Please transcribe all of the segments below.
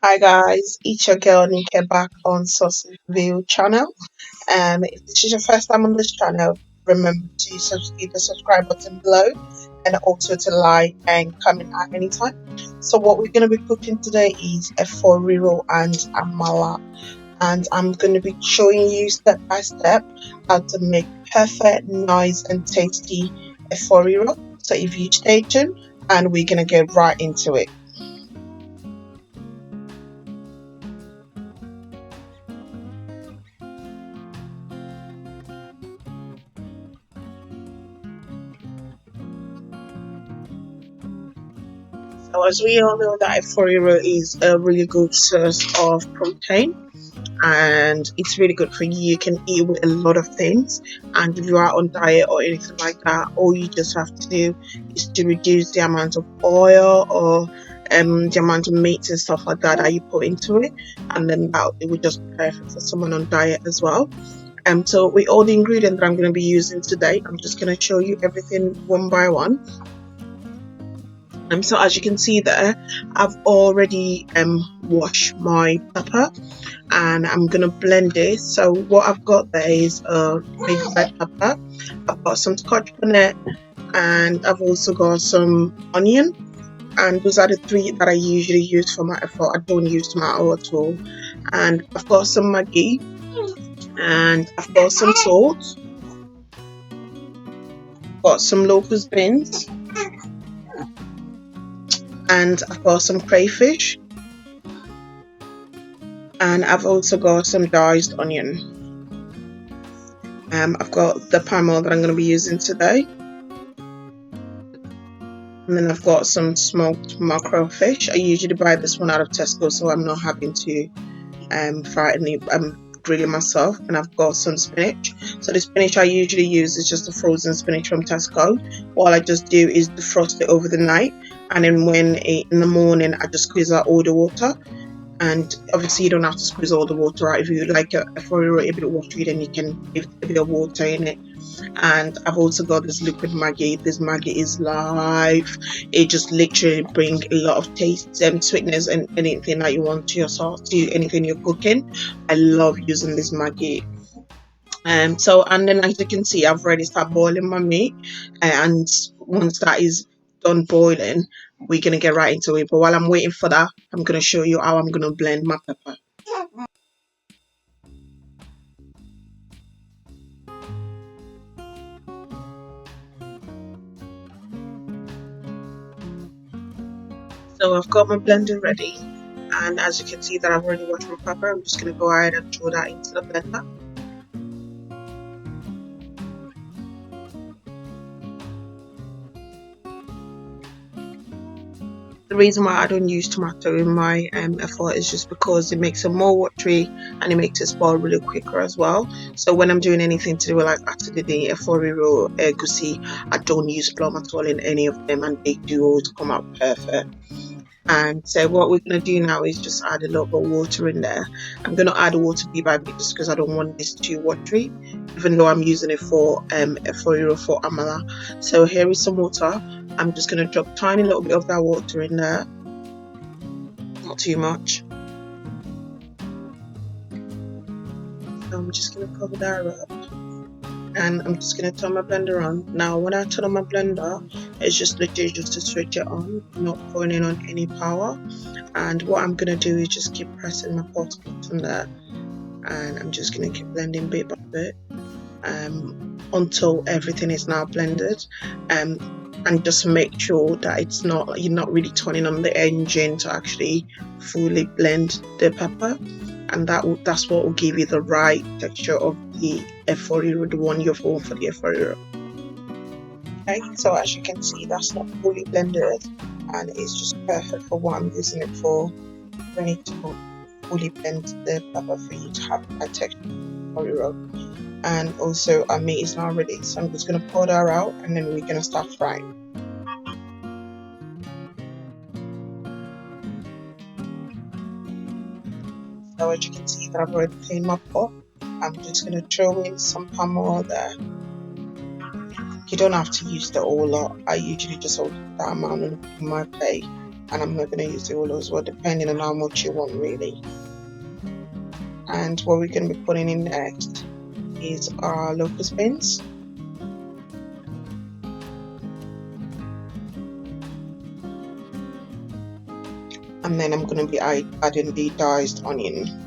Hi guys, it's your girl Nika back on Sauce View channel. If this is your first time on this channel, remember to hit the subscribe button below and also to like and comment at any time. So what we're going to be cooking today is Efo Riro and Amala, and I'm going to be showing you step by step how to make perfect, nice and tasty Efo Riro. So if you stay tuned, and we're going to get right into it. So as we all know that Efo Riro is a really good source of protein and it's really good for you. You can eat with a lot of things, and if you are on diet or anything like that, all you just have to do is to reduce the amount of oil or the amount of meat and stuff like that you put into it, and then that it would just be perfect for someone on diet as well. So with all the ingredients that I'm going to be using today, I'm just going to show you everything one by one. So as you can see there, I've already washed my pepper and I'm gonna blend this. So what I've got there is big red pepper, I've got some Scotch bonnet, and I've also got some onion, and those are the three that I usually use for my effort. I don't use tomato at all. And I've got some Maggi, and I've got some salt, got some locust beans, and I've got some crayfish, and I've also got some diced onion. I've got the palm oil that I'm going to be using today, and then I've got some smoked mackerel fish. I usually buy this one out of Tesco, so I'm not having to fry it. I'm grilling myself. And I've got some spinach. So the spinach I usually use is just the frozen spinach from Tesco. All I just do is defrost it over the night, and then in the morning I just squeeze out all the water. And obviously you don't have to squeeze all the water out. If you like a bit of watery, then you can give a bit of water in it. And I've also got this liquid Maggi. This Maggi is live. It just literally brings a lot of taste and sweetness and anything that you want to your sauce, to anything you're cooking. I love using this Maggi. And then as you can see, I've already started boiling my meat, and once that is done boiling, we're gonna get right into it. But while I'm waiting for that, I'm gonna show you how I'm gonna blend my pepper. So I've got my blender ready, and as you can see that I've already washed my pepper. I'm just gonna go ahead and throw that into the blender. The reason why I don't use tomato in my effort is just because it makes it more watery and it makes it spoil really quicker as well. So when I'm doing anything to do with like acidity, Efo Riro, egusi, I don't use plum at all in any of them, and they do always come out perfect. And so what we're going to do now is just add a little bit of water in there. I'm going to add water bit by bit just because I don't want this too watery, even though I'm using it for Riro for Amala. So here is some water. I'm just going to drop a tiny little bit of that water in there, not too much. So I'm just going to cover that up, and I'm just going to turn my blender on. Now when I turn on my blender, it's just literally just to switch it on, not putting on any power. And what I'm going to do is just keep pressing my pause button there, and I'm just going to keep blending bit by bit until everything is now blended. And just make sure that you're not really turning on the engine to actually fully blend the pepper, and that's what will give you the right texture of the Efo Riro, the one you're going for the Efo Riro. Okay, so as you can see, that's not fully blended, and it's just perfect for what I'm using it for. We need to fully blend the pepper for you to have that texture Efo Riro. And also our meat is now ready, so I'm just going to pour that out, and then we're going to start frying. So as you can see that I've already cleaned my pot, I'm just going to throw in some palm oil there. You don't have to use the whole lot. I usually just hold that amount on my plate. and I'm not going to use the oil as well, depending on how much you want really. And what we're going to be putting in next is our locust beans. And then I'm going to be adding the diced onion.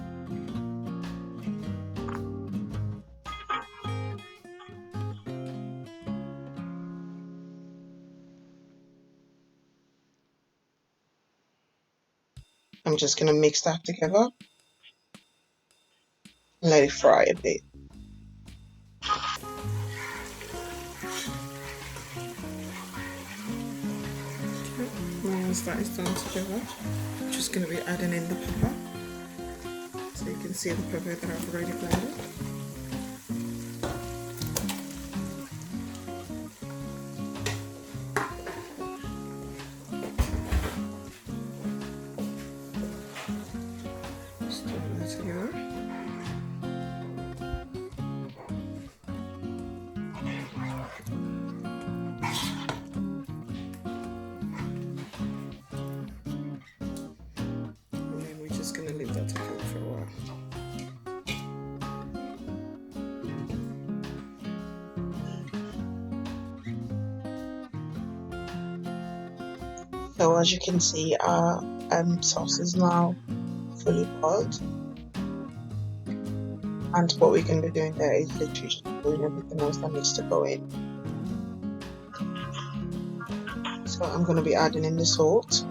I'm just going to mix that together and let it fry a bit. Once that is done together, I'm just going to be adding in the pepper. So you can see the pepper that I've already blended. Stir that together. And then we're just going to leave that to cook for a while. So as you can see, our sauce is now fully boiled, and what we're going to be doing there is literally just doing everything else that needs to go in. So I'm going to be adding in the salt,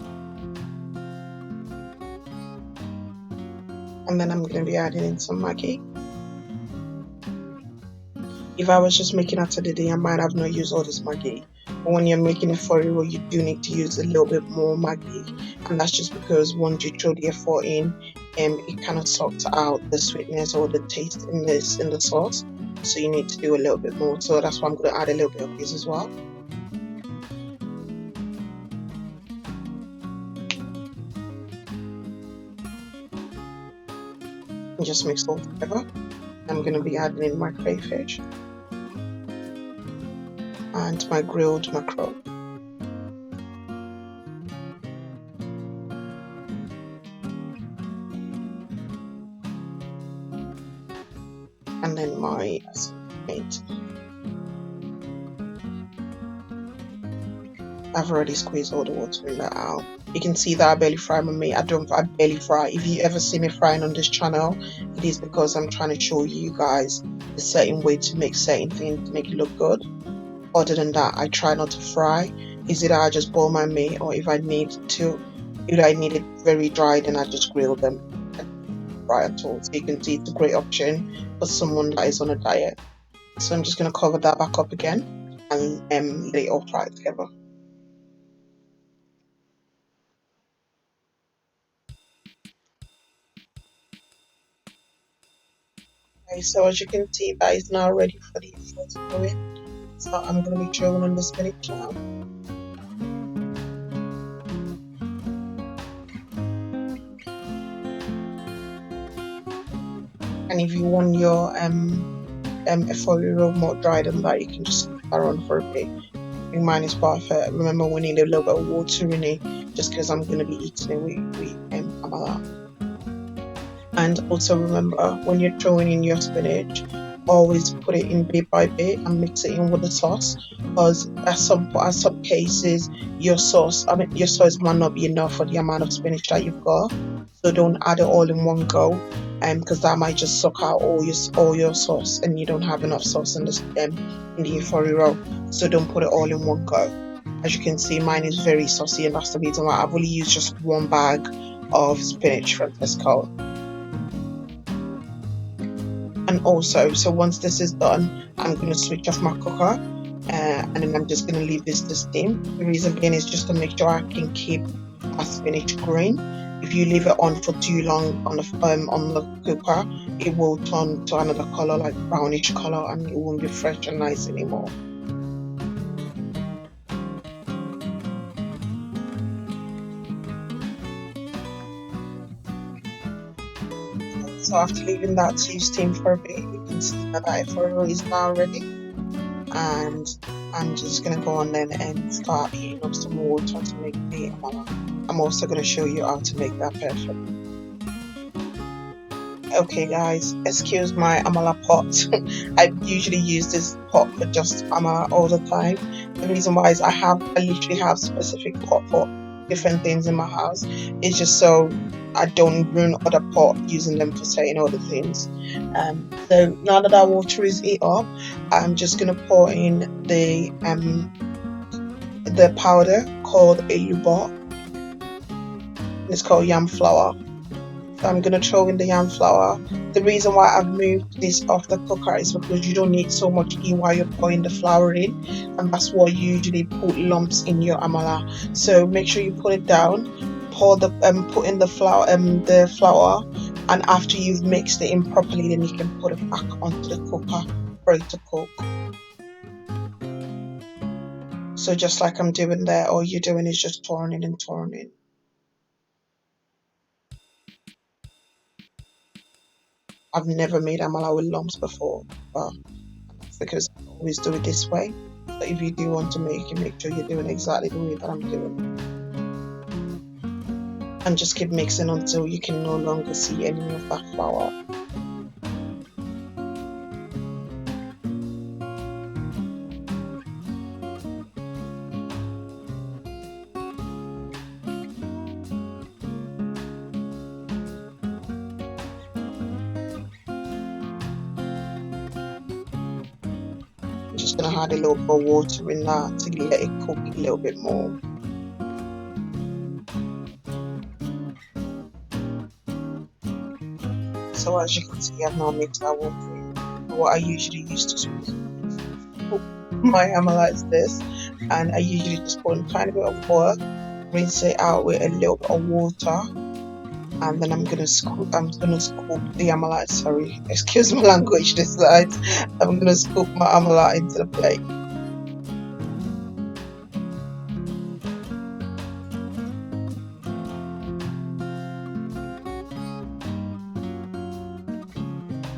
and then I'm going to be adding in some Maggi. If I was just making it today, I might have not used all this Maggi. But when you're making Efo Riro, you do need to use a little bit more Maggi, and that's just because once you throw the Efo in, it kind of sucks out the sweetness or the taste in the sauce. So you need to do a little bit more. So that's why I'm going to add a little bit of this as well. And just mix all together. I'm going to be adding in my crayfish and my grilled mackerel. And then my meat. I've already squeezed all the water in that out. You can see that I barely fry my meat. I barely fry. If you ever see me frying on this channel, it is because I'm trying to show you guys a certain way to make certain things to make it look good. Other than that, I try not to fry. Is either I just boil my meat, or if I need it very dry, then I just grill them. I don't fry at all. So you can see it's a great option for someone that is on a diet. So I'm just going to cover that back up again and let it all fry together. Okay, so as you can see, that is now ready for the Efo to go in. So I'm going to be throwing in the spinach now. And if you want your Efo Riro more dry than that, you can just leave that on for a bit. I think mine is perfect. Remember, we need a little bit of water in it, just because I'm going to be eating it with amala. And also remember, when you're throwing in your spinach, always put it in bit by bit and mix it in with the sauce, because at some cases your sauce might not be enough for the amount of spinach that you've got. So don't add it all in one go, because that might just suck out all your sauce, and you don't have enough sauce in the Efo Riro. So don't put it all in one go. As you can see, mine is very saucy, and that's the reason why I've only used just one bag of spinach from Tesco. And also, so once this is done, I'm going to switch off my cooker, and then I'm just going to leave this to steam. The reason being is just to make sure I can keep my spinach green. If you leave it on for too long on the cooker, it will turn to another color, like brownish color, and it won't be fresh and nice anymore. So after leaving that to steam for a bit, you can see that the Efo Riro is now ready, and I'm just gonna go on then and start heating up some water to make the amala. I'm also going to show you how to make that perfect. Okay guys, excuse my amala pot. I usually use this pot for just amala all the time. The reason why is I literally have specific pot for different things in my house. It's just so I don't ruin other pot using them for certain other things. So now that our water is heat up, I'm just gonna pour in the powder called a bot. It's called yam flour. I'm going to throw in the yam flour. The reason why I've moved this off the cooker is because you don't need so much heat while you're pouring the flour in, and that's what usually put lumps in your amala. So make sure you put it down, put in the flour, and after you've mixed it in properly, then you can put it back onto the cooker for it to cook. So just like I'm doing there, all you're doing is just turning and turning. I've never made amala with lumps before, but because I always do it this way. So if you do want to make it, make sure you're doing exactly the way that I'm doing. And just keep mixing until you can no longer see any of that flour. I'm just going to add a little bit of water in that to let it cook a little bit more. So as you can see, I've now mixed that water in. What I usually use to cook my amala is this, and I usually just put in a tiny bit of oil, rinse it out with a little bit of water, and then I'm gonna scoop the amala. Sorry, excuse my language this side. I'm gonna scoop my amala into the plate.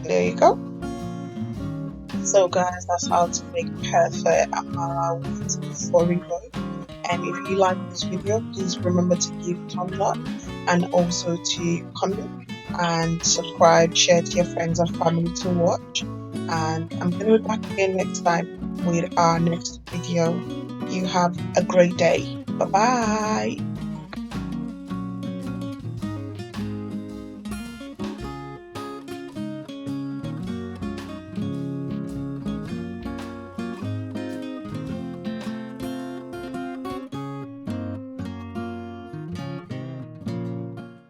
There you go. So guys, that's how to make perfect amala with Efo Riro. And if you like this video, please remember to give a thumbs up and also to comment and subscribe, share to your friends and family to watch. And I'm going to be back again next time with our next video. You have a great day. Bye bye.